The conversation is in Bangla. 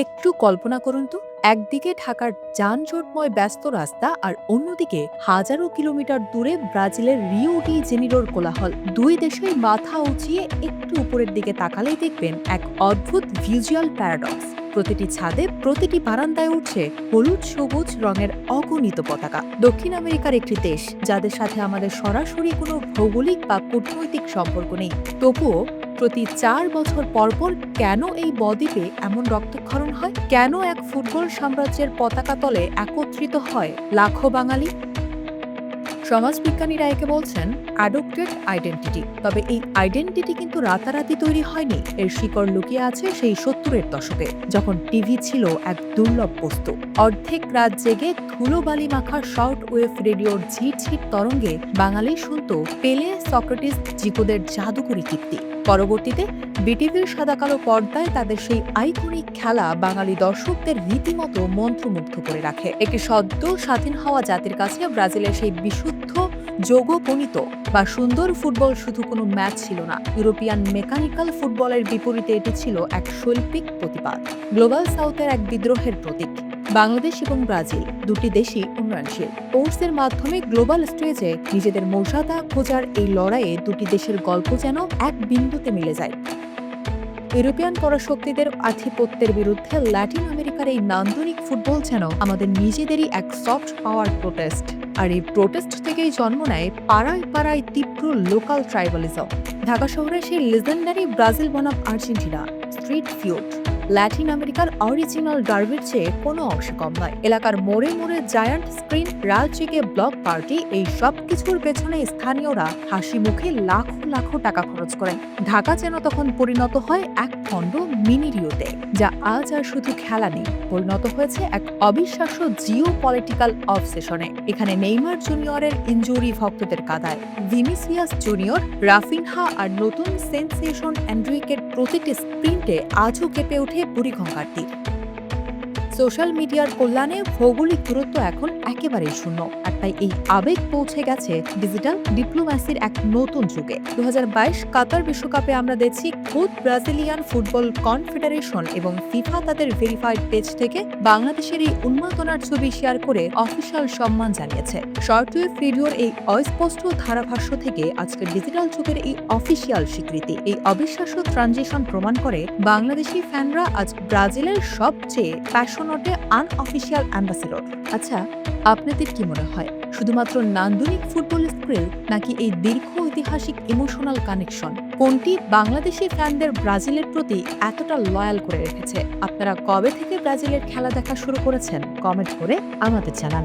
একটু কল্পনা করুন তো, একদিকে ঢাকার যানজটময় ব্যস্ত রাস্তা আর অন্যদিকে হাজারো কিলোমিটার দূরে ব্রাজিলের রিও ডি জেনিরোর কোলাহল। দুই দেশেই মাথা উঁচিয়ে একটু উপরের দিকে তাকালেই দেখবেন এক অদ্ভুত ভিজুয়াল প্যারাডক্স। প্রতিটি ছাদে, প্রতিটি বারান্দায় উঠছে হলুদ সবুজ রঙের অগণিত পতাকা। দক্ষিণ আমেরিকার একটি দেশ যাদের সাথে আমাদের সরাসরি কোনো ভৌগোলিক বা কূটনৈতিক সম্পর্ক নেই, তবুও প্রতি ৪ বছর পরপর কেন এই বদ্বীপে এমন রক্তক্ষরণ হয়? কেন এক ফুটবল সাম্রাজ্যের পতাকা তলে একত্রিত হয় লাখো বাঙালি? সমাজবিজ্ঞানীরা একে বলছেন অ্যাডপ্টেড আইডেন্টিটি। তবে এই আইডেন্টিটি কিন্তু রাতারাতি তৈরি হয়নি। এর শিকড় লুকিয়ে আছে সেই ৭০-এর দশকে, যখন টিভি ছিল এক দুর্লভ বস্তু। অর্ধেক রাত জেগে ধুলোবালি মাখা শর্ট ওয়েভ রেডিওর ঝিরঝির তরঙ্গে বাঙালি শুনত পেলে, সক্রেটিস, জিকোদের জাদুকরি কীর্তি। পরবর্তীতে বিটিভির সাদাকালো পর্দায় তাদের সেই আইকনিক খেলা বাঙালি দর্শকদের রীতিমতো মন্ত্রমুগ্ধ করে রাখে। একটি সদ্য স্বাধীন হওয়া জাতির কাছে ব্রাজিলের সেই বিশুদ্ধ যোগগণিত বা সুন্দর ফুটবল শুধু কোনো ম্যাচ ছিল না, ইউরোপিয়ান মেকানিক্যাল ফুটবলের বিপরীতে এটি ছিল এক শৈল্পিক প্রতিবাদ, গ্লোবাল সাউথের এক বিদ্রোহের প্রতীক। বাংলাদেশ এবং ব্রাজিল দুটি দেশই উন্নয়নশীল। স্পোর্টসের মাধ্যমে গ্লোবাল স্টেজে নিজেদের মর্যাদা খোঁজার এই লড়াইয়ে দুটি দেশের গল্প যেন এক বিন্দুতে মিলে যায়। ইউরোপিয়ান পরাশক্তিদের আধিপত্যের বিরুদ্ধে ল্যাটিন আমেরিকার এই নান্দনিক ফুটবল যেন আমাদের নিজেদেরই এক সফট পাওয়ার প্রোটেস্ট। আর এই প্রোটেস্ট থেকেই জন্ম নেয় পাড়ায় পাড়ায় তীব্র লোকাল ট্রাইবালিজম। ঢাকা শহরে সেই লেজেন্ডারি ব্রাজিল বনাম আর্জেন্টিনা স্ট্রিট ফিউড ল্যাটিন আমেরিকার অরিজিনাল ডার্বির চেয়ে কোনো অংশে কম নয়। এলাকার মোড়ে মোড়ে জায়ান্ট স্ক্রিন, রালচিকে ব্লক পার্টি, এই সব কিছুর পেছনে স্থানীয়রা হাসি মুখে লাখো লাখো টাকা খরচ করেন। ঢাকা যেন তখন পরিণত হয় এক খণ্ড মিনি রিওতে, যা আজ আর শুধু খেলা নেই, পরিণত হয়েছে এক অবিশ্বাস্য জিও পলিটিক্যাল অবসেশনে। এখানে নেইমার জুনিয়রের ইনজুরি ভক্তদের কাদায়, ভিনিসিয়াস জুনিয়র, রাফিনহা আর নতুন সেন্সেশন এন্ড্রিকের প্রতিটি স্প্রিন্টে আজও কেঁপে ওঠে বুড়িগঙ্গার তীর। সোশ্যাল মিডিয়ার কল্যাণে ভৌগোলিক দূরত্ব এখন একেবারেই শূন্য, আর তাই এই আবেগ পৌঁছে গেছে ডিজিটাল ডিপ্লোম্যাসির এক নতুন যুগে। ২০২২ কাতার বিশ্বকাপে আমরা দেখছি খোদ ব্রাজিলিয়ান ফুটবল কনফেডারেশন এবং ফিফা তাদের ভেরিফাইড পেজ থেকে বাংলাদেশের এই উন্মাদনার ছবি শেয়ার করে অফিসিয়াল সম্মান জানিয়েছে। শর্টওয়েভ রেডিওর এই অস্পষ্ট ধারাভাষ্য থেকে আজকের ডিজিটাল যুগের এই অফিসিয়াল স্বীকৃতি, এই অবিশ্বাস্য ট্রানজিশন প্রমাণ করে বাংলাদেশি ফ্যানরা আজ ব্রাজিলের সবচেয়ে প্যাশনেট আনঅফিসিয়াল অ্যাম্বাসেডর। আচ্ছা, আপনাদের কি মনে হয়, শুধুমাত্র নান্দনিক ফুটবল স্ক্রিল নাকি এই দীর্ঘ ঐতিহাসিক ইমোশনাল কানেকশন, কোনটি বাংলাদেশি ফ্যানদের ব্রাজিলের প্রতি এতটা লয়াল করে রেখেছে? আপনারা কবে থেকে ব্রাজিলের খেলা দেখা শুরু করেছেন? কমেন্ট করে আমাদের জানান।